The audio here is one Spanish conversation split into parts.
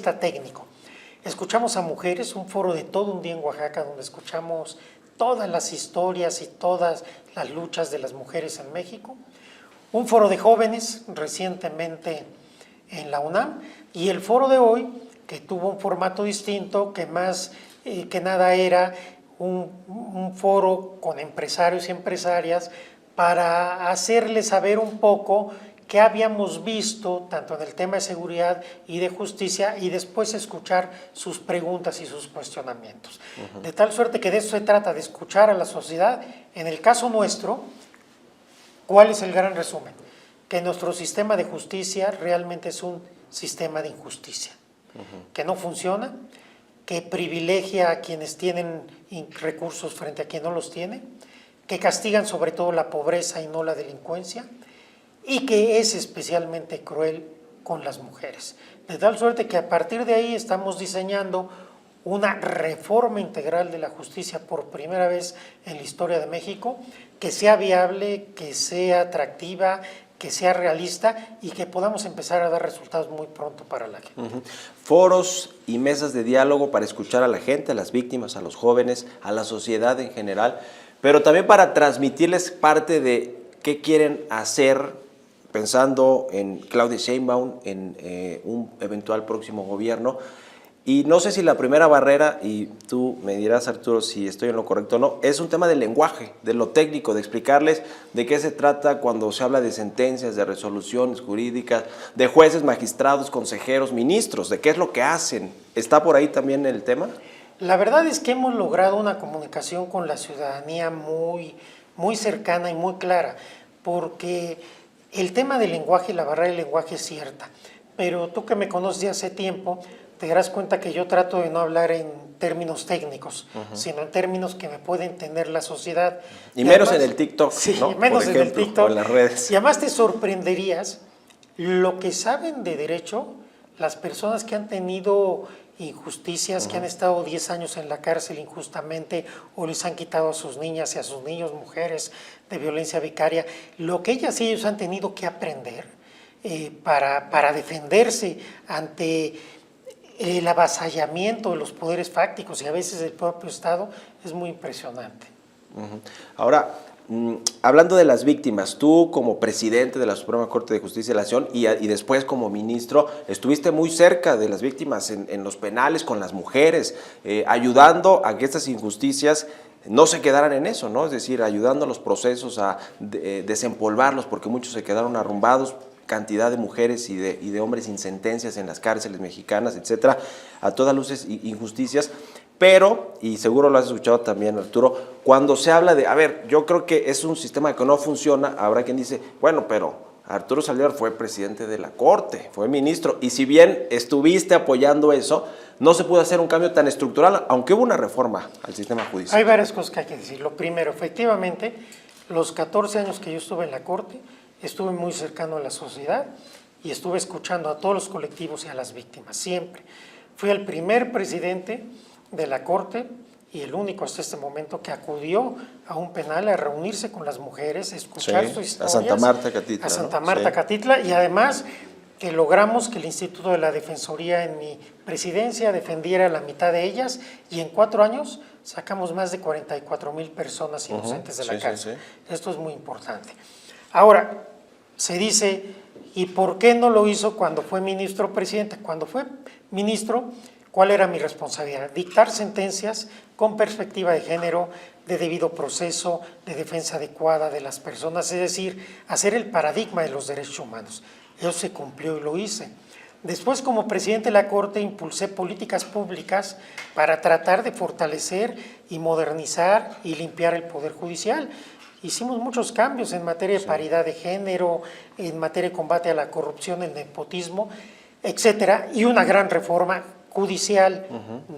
técnico. Escuchamos a mujeres, un foro de todo un día en Oaxaca, donde escuchamos todas las historias y todas las luchas de las mujeres en México. Un foro de jóvenes recientemente en la UNAM, y el foro de hoy, que tuvo un formato distinto, que más que nada era un foro con empresarios y empresarias para hacerles saber un poco qué habíamos visto tanto en el tema de seguridad y de justicia, y después escuchar sus preguntas y sus cuestionamientos. De tal suerte que de eso se trata, de escuchar a la sociedad. En el caso nuestro, ¿cuál es el gran resumen? Que nuestro sistema de justicia realmente es un sistema de injusticia, que no funciona, que privilegia a quienes tienen recursos frente a quien no los tiene, que castigan sobre todo la pobreza y no la delincuencia, y que es especialmente cruel con las mujeres. De tal suerte que a partir de ahí estamos diseñando una reforma integral de la justicia por primera vez en la historia de México, que sea viable, que sea atractiva, que sea realista y que podamos empezar a dar resultados muy pronto para la gente. Foros y mesas de diálogo para escuchar a la gente, a las víctimas, a los jóvenes, a la sociedad en general, pero también para transmitirles parte de qué quieren hacer, pensando en Claudia Sheinbaum, en un eventual próximo gobierno. Y no sé si la primera barrera, y tú me dirás, Arturo, si estoy en lo correcto o no, es un tema del lenguaje, de lo técnico, de explicarles de qué se trata cuando se habla de sentencias, de resoluciones jurídicas, de jueces, magistrados, consejeros, ministros, de qué es lo que hacen. ¿Está por ahí también el tema? La verdad es que hemos logrado una comunicación con la ciudadanía muy cercana y muy clara, porque el tema del lenguaje y la barrera del lenguaje es cierta, pero tú que me conoces de hace tiempo, te darás cuenta que yo trato de no hablar en términos técnicos, sino en términos que me puede entender la sociedad. Y menos además, en el TikTok, sí, ¿no? Menos por ejemplo, en el TikTok. O en las redes. Y además te sorprenderías lo que saben de derecho las personas que han tenido injusticias, que han estado 10 años en la cárcel injustamente, o les han quitado a sus niñas y a sus niños, mujeres, de violencia vicaria. Lo que ellas y ellos han tenido que aprender para defenderse ante el avasallamiento de los poderes fácticos y a veces del propio Estado es muy impresionante. Ahora, hablando de las víctimas, tú como presidente de la Suprema Corte de Justicia de la Nación y después como ministro, estuviste muy cerca de las víctimas en los penales, con las mujeres, ayudando a que estas injusticias no se quedaran en eso, ¿no? Es decir, ayudando a los procesos a desempolvarlos, porque muchos se quedaron arrumbados, cantidad de mujeres y de hombres sin sentencias en las cárceles mexicanas, etcétera, a todas luces injusticias. Pero, y seguro lo has escuchado también, Arturo, cuando se habla de, a ver, yo creo que es un sistema que no funciona, habrá quien dice, bueno, pero Arturo Saldívar fue presidente de la Corte, fue ministro, y si bien estuviste apoyando eso, no se pudo hacer un cambio tan estructural, aunque hubo una reforma al sistema judicial. Hay varias cosas que hay que decir. Lo primero, efectivamente, los 14 años que yo estuve en la Corte, estuve muy cercano a la sociedad y estuve escuchando a todos los colectivos y a las víctimas, siempre. Fui el primer presidente de la Corte y el único hasta este momento que acudió a un penal a reunirse con las mujeres, a escuchar sus historias. A Santa Marta, Catitla. A Santa Marta, Catitla, y además que logramos que el Instituto de la Defensoría en mi presidencia defendiera la mitad de ellas, y en 4 años sacamos más de 44,000 personas inocentes de la cárcel. Esto es muy importante. Ahora, se dice, ¿y por qué no lo hizo cuando fue ministro o presidente? Cuando fue ministro, ¿cuál era mi responsabilidad? Dictar sentencias con perspectiva de género, de debido proceso, de defensa adecuada de las personas, es decir, hacer el paradigma de los derechos humanos. Eso se cumplió y lo hice. Después, como presidente de la Corte, impulsé políticas públicas para tratar de fortalecer y modernizar y limpiar el Poder Judicial. Hicimos muchos cambios en materia de paridad de género, en materia de combate a la corrupción, el nepotismo, etcétera, y una gran reforma judicial,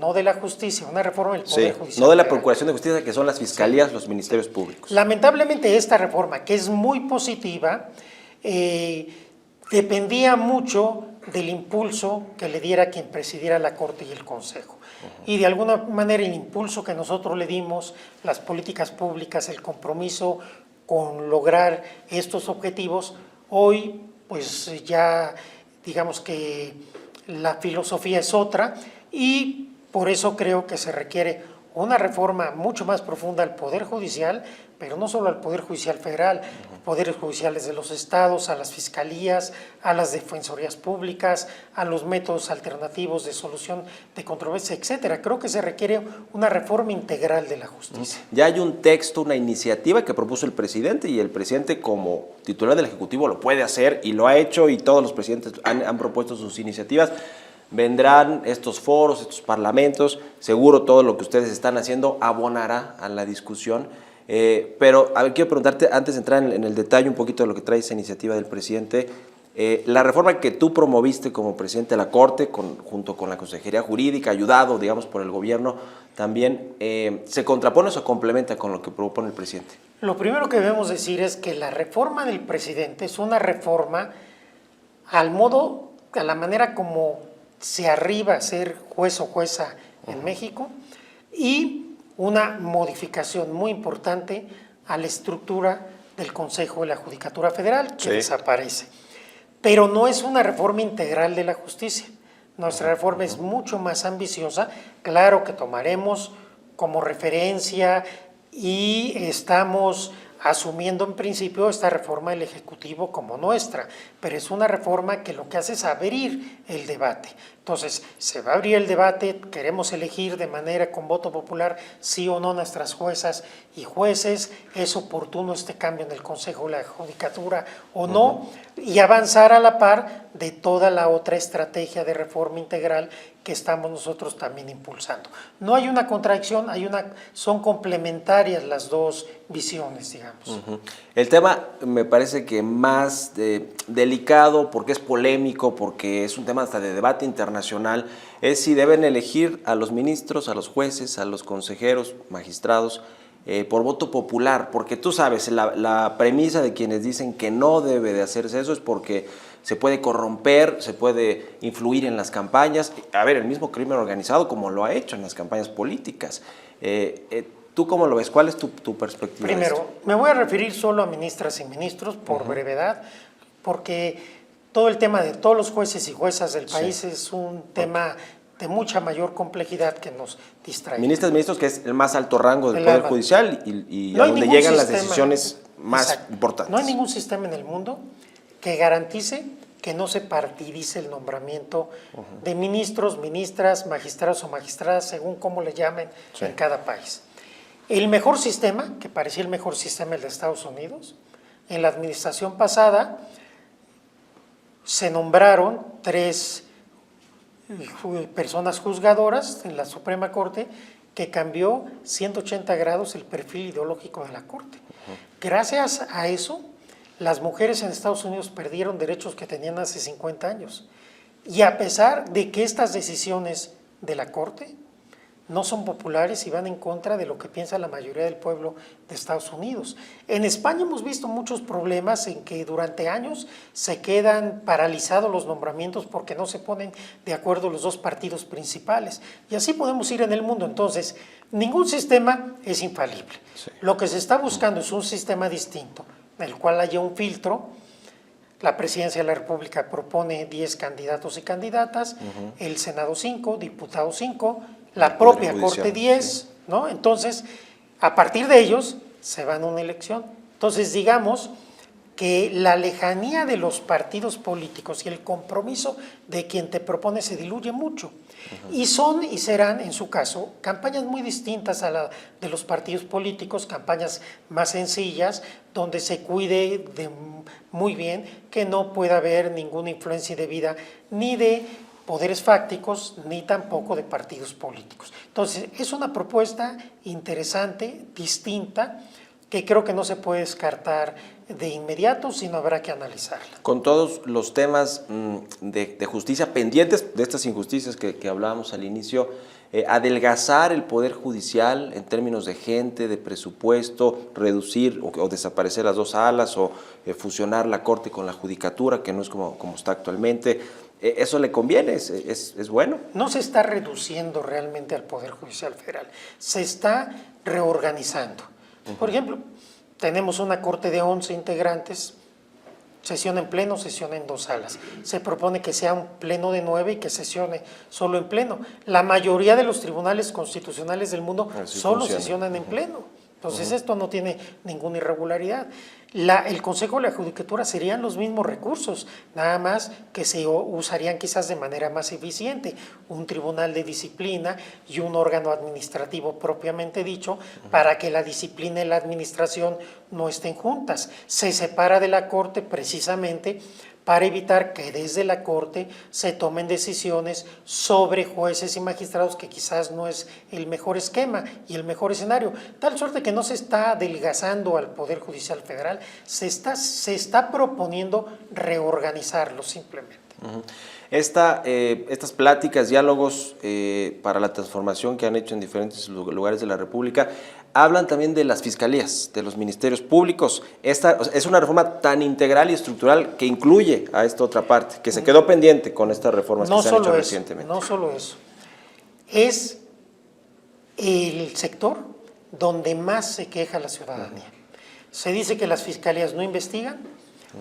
no de la justicia, una reforma del Poder Judicial. No de la Procuración de Justicia, que son las fiscalías, los ministerios públicos. Lamentablemente esta reforma, que es muy positiva, dependía mucho del impulso que le diera quien presidiera la Corte y el Consejo. Y de alguna manera el impulso que nosotros le dimos, las políticas públicas, el compromiso con lograr estos objetivos, hoy pues ya digamos que la filosofía es otra y por eso creo que se requiere una reforma mucho más profunda al Poder Judicial, pero no solo al Poder Judicial Federal, poderes judiciales de los estados, a las fiscalías, a las defensorías públicas, a los métodos alternativos de solución de controversia, etcétera. Creo que se requiere una reforma integral de la justicia. Ya hay un texto, una iniciativa que propuso el presidente y el presidente como titular del Ejecutivo lo puede hacer y lo ha hecho y todos los presidentes han propuesto sus iniciativas. Vendrán estos foros, estos parlamentos, seguro todo lo que ustedes están haciendo abonará a la discusión. Pero, a ver, quiero preguntarte, antes de entrar en el detalle un poquito de lo que trae esa iniciativa del presidente, la reforma que tú promoviste como presidente de la Corte, junto con la Consejería Jurídica, ayudado, digamos, por el gobierno, también, ¿se contrapone o se complementa con lo que propone el presidente? Lo primero que debemos decir es que la reforma del presidente es una reforma a la manera como se arriba a ser juez o jueza en México y una modificación muy importante a la estructura del Consejo de la Judicatura Federal, que desaparece. Pero no es una reforma integral de la justicia. Nuestra reforma es mucho más ambiciosa. Claro que tomaremos como referencia y estamos asumiendo en principio esta reforma del Ejecutivo como nuestra, pero es una reforma que lo que hace es abrir el debate. Entonces, se va a abrir el debate, queremos elegir de manera con voto popular sí o no nuestras juezas y jueces, es oportuno este cambio en el Consejo de la Judicatura o no, y avanzar a la par de toda la otra estrategia de reforma integral que estamos nosotros también impulsando. No hay una contradicción, son complementarias las dos visiones, digamos. El tema me parece que más delicado, porque es polémico, porque es un tema hasta de debate internacional, es si deben elegir a los ministros, a los jueces, a los consejeros, magistrados, por voto popular, porque tú sabes, la premisa de quienes dicen que no debe de hacerse eso es porque se puede corromper, se puede influir en las campañas. A ver, el mismo crimen organizado como lo ha hecho en las campañas políticas. ¿Tú cómo lo ves? ¿Cuál es tu perspectiva? Primero, me voy a referir solo a ministras y ministros por brevedad, porque todo el tema de todos los jueces y juezas del país es un tema de mucha mayor complejidad que nos distrae. Ministras y ministros, que es el más alto rango del Poder Judicial y no a donde llegan las decisiones más importantes. No hay ningún sistema en el mundo que garantice que no se partidice el nombramiento de ministros, ministras, magistrados o magistradas, según cómo le llamen en cada país. El mejor sistema, que parecía el mejor sistema el de Estados Unidos, en la administración pasada se nombraron 3 personas juzgadoras en la Suprema Corte que cambió 180 grados el perfil ideológico de la Corte. Gracias a eso, las mujeres en Estados Unidos perdieron derechos que tenían hace 50 años. Y a pesar de que estas decisiones de la Corte no son populares y van en contra de lo que piensa la mayoría del pueblo de Estados Unidos. En España hemos visto muchos problemas en que durante años se quedan paralizados los nombramientos porque no se ponen de acuerdo los dos partidos principales. Y así podemos ir en el mundo. Entonces, ningún sistema es infalible. Lo que se está buscando es un sistema distinto, en el cual haya un filtro. La Presidencia de la República propone 10 candidatos y candidatas, el Senado 5, diputados 5, la propia Corte 10, ¿no? Entonces, a partir de ellos se van a una elección. Entonces, digamos que la lejanía de los partidos políticos y el compromiso de quien te propone se diluye mucho. Y son y serán, en su caso, campañas muy distintas a la de los partidos políticos, campañas más sencillas, donde se cuide muy bien que no pueda haber ninguna influencia indebida ni de poderes fácticos, ni tampoco de partidos políticos. Entonces, es una propuesta interesante, distinta, que creo que no se puede descartar de inmediato, sino habrá que analizarla. Con todos los temas de justicia pendientes, de estas injusticias que hablábamos al inicio, adelgazar el Poder Judicial en términos de gente, de presupuesto, reducir o desaparecer las 2 salas o fusionar la Corte con la Judicatura, que no es como está actualmente. ¿Eso le conviene? ¿Es bueno? No se está reduciendo realmente al Poder Judicial Federal, se está reorganizando. Por ejemplo, tenemos una Corte de 11 integrantes Sesión en pleno, sesión en 2 salas. Se propone que sea un pleno de 9 y que sesione solo en pleno. La mayoría de los tribunales constitucionales del mundo solo sesionan en pleno. Entonces esto no tiene ninguna irregularidad. El Consejo de la Judicatura serían los mismos recursos, nada más que se usarían quizás de manera más eficiente. Un tribunal de disciplina y un órgano administrativo propiamente dicho, para que la disciplina y la administración no estén juntas. Se separa de la Corte precisamente para evitar que desde la Corte se tomen decisiones sobre jueces y magistrados, que quizás no es el mejor esquema y el mejor escenario, tal suerte que no se está adelgazando al Poder Judicial Federal, se está proponiendo reorganizarlo simplemente. Estas pláticas, diálogos para la transformación que han hecho en diferentes lugares de la República, hablan también de las fiscalías, de los ministerios públicos. Esta es una reforma tan integral y estructural que incluye a esta otra parte, que se quedó pendiente con estas reformas que se han hecho recientemente. No solo eso, es el sector donde más se queja la ciudadanía. Se dice que las fiscalías no investigan,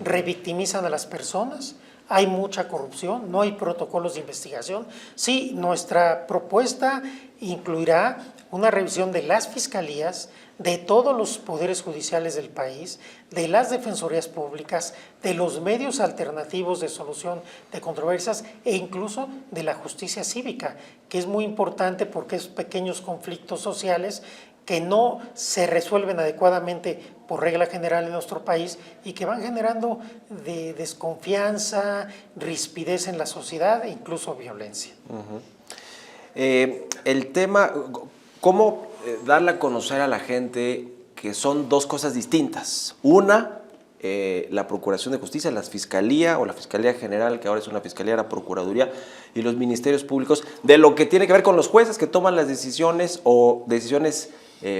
revictimizan a las personas, hay mucha corrupción, no hay protocolos de investigación. Sí, nuestra propuesta incluirá una revisión de las fiscalías, de todos los poderes judiciales del país, de las defensorías públicas, de los medios alternativos de solución de controversias e incluso de la justicia cívica, que es muy importante porque esos pequeños conflictos sociales que no se resuelven adecuadamente por regla general en nuestro país y que van generando de desconfianza, rispidez en la sociedad e incluso violencia. El tema, ¿cómo darle a conocer a la gente que son dos cosas distintas? Una, la Procuración de Justicia, la Fiscalía o la Fiscalía General, que ahora es una Fiscalía, la Procuraduría, y los Ministerios Públicos, de lo que tiene que ver con los jueces que toman las decisiones o decisiones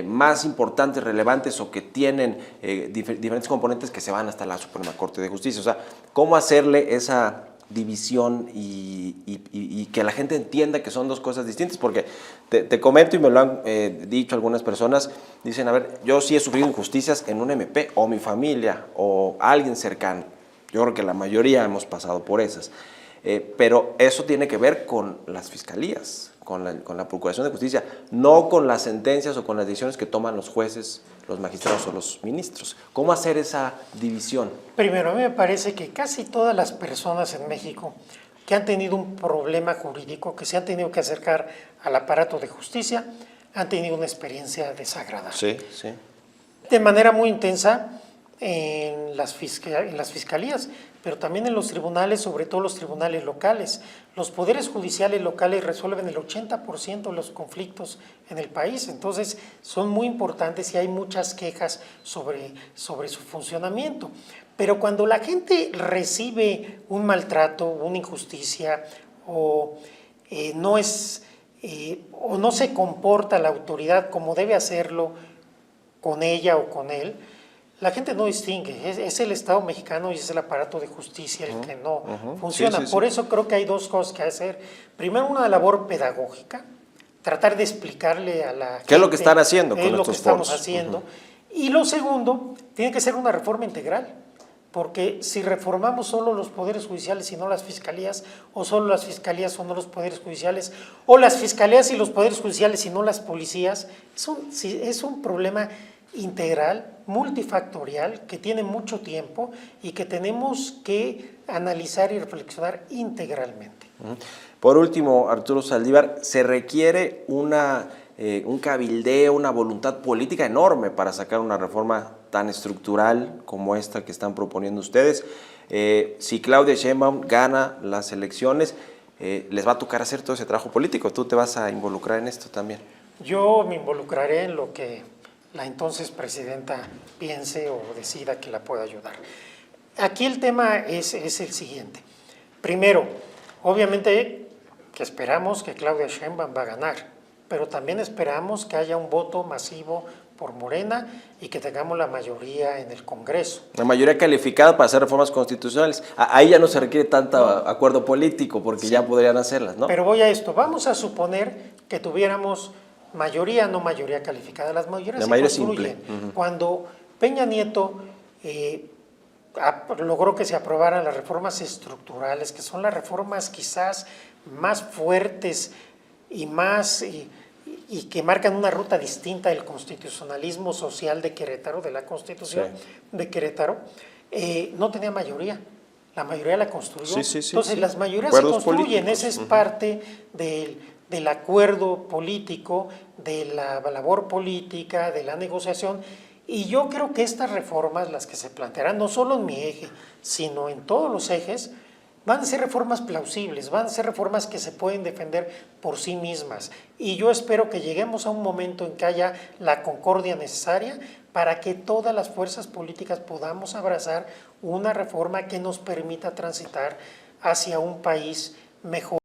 más importantes, relevantes o que tienen diferentes componentes que se van hasta la Suprema Corte de Justicia. O sea, ¿cómo hacerle esa división y que la gente entienda que son dos cosas distintas? Porque te comento, y me lo han dicho algunas personas, dicen, a ver, yo sí he sufrido injusticias en un MP, o mi familia, o alguien cercano. Yo creo que la mayoría hemos pasado por esas. Pero eso tiene que ver con las fiscalías, con la Procuración de Justicia, no con las sentencias o con las decisiones que toman los jueces, los magistrados o los ministros. ¿Cómo hacer esa división? Primero, a mí me parece que casi todas las personas en México que han tenido un problema jurídico, que se han tenido que acercar al aparato de justicia, han tenido una experiencia desagradable. Sí, sí. De manera muy intensa en las fiscalías, pero también en los tribunales, sobre todo los tribunales locales. Los poderes judiciales locales resuelven el 80% de los conflictos en el país, entonces son muy importantes y hay muchas quejas sobre su funcionamiento. Pero cuando la gente recibe un maltrato, una injusticia o no se comporta la autoridad como debe hacerlo con ella o con él, la gente no distingue, es el Estado mexicano y es el aparato de justicia el que no funciona. Sí. Por eso creo que hay dos cosas que hacer. Primero, una labor pedagógica, tratar de explicarle a la gente ¿qué es lo que están haciendo con estos lo que estamos haciendo. Y lo segundo, tiene que ser una reforma integral, porque si reformamos solo los poderes judiciales y no las fiscalías, o solo las fiscalías o no los poderes judiciales, o las fiscalías y los poderes judiciales y no las policías, es un problema integral, multifactorial, que tiene mucho tiempo y que tenemos que analizar y reflexionar integralmente. Por último, Arturo Saldívar, se requiere un cabildeo, una voluntad política enorme para sacar una reforma tan estructural como esta que están proponiendo ustedes. Si Claudia Sheinbaum gana las elecciones, les va a tocar hacer todo ese trabajo político. ¿Tú te vas a involucrar en esto también? Yo me involucraré en lo que la entonces presidenta piense o decida que la pueda ayudar. Aquí el tema es el siguiente. Primero, obviamente que esperamos que Claudia Sheinbaum va a ganar, pero también esperamos que haya un voto masivo por Morena y que tengamos la mayoría en el Congreso. La mayoría calificada para hacer reformas constitucionales. Ahí ya no se requiere tanto acuerdo político porque ya podrían hacerlas, ¿no? Pero voy a esto. Vamos a suponer que tuviéramos mayoría, no mayoría calificada. Las mayorías se construyen. Cuando Peña Nieto logró que se aprobaran las reformas estructurales, que son las reformas quizás más fuertes y más y que marcan una ruta distinta del constitucionalismo social de Querétaro, de la Constitución de Querétaro, no tenía mayoría. La mayoría la construyó. Entonces, las mayorías se construyen, esa es parte del acuerdo político, de la labor política, de la negociación. Y yo creo que estas reformas, las que se plantearán, no solo en mi eje, sino en todos los ejes, van a ser reformas plausibles, van a ser reformas que se pueden defender por sí mismas. Y yo espero que lleguemos a un momento en que haya la concordia necesaria para que todas las fuerzas políticas podamos abrazar una reforma que nos permita transitar hacia un país mejor.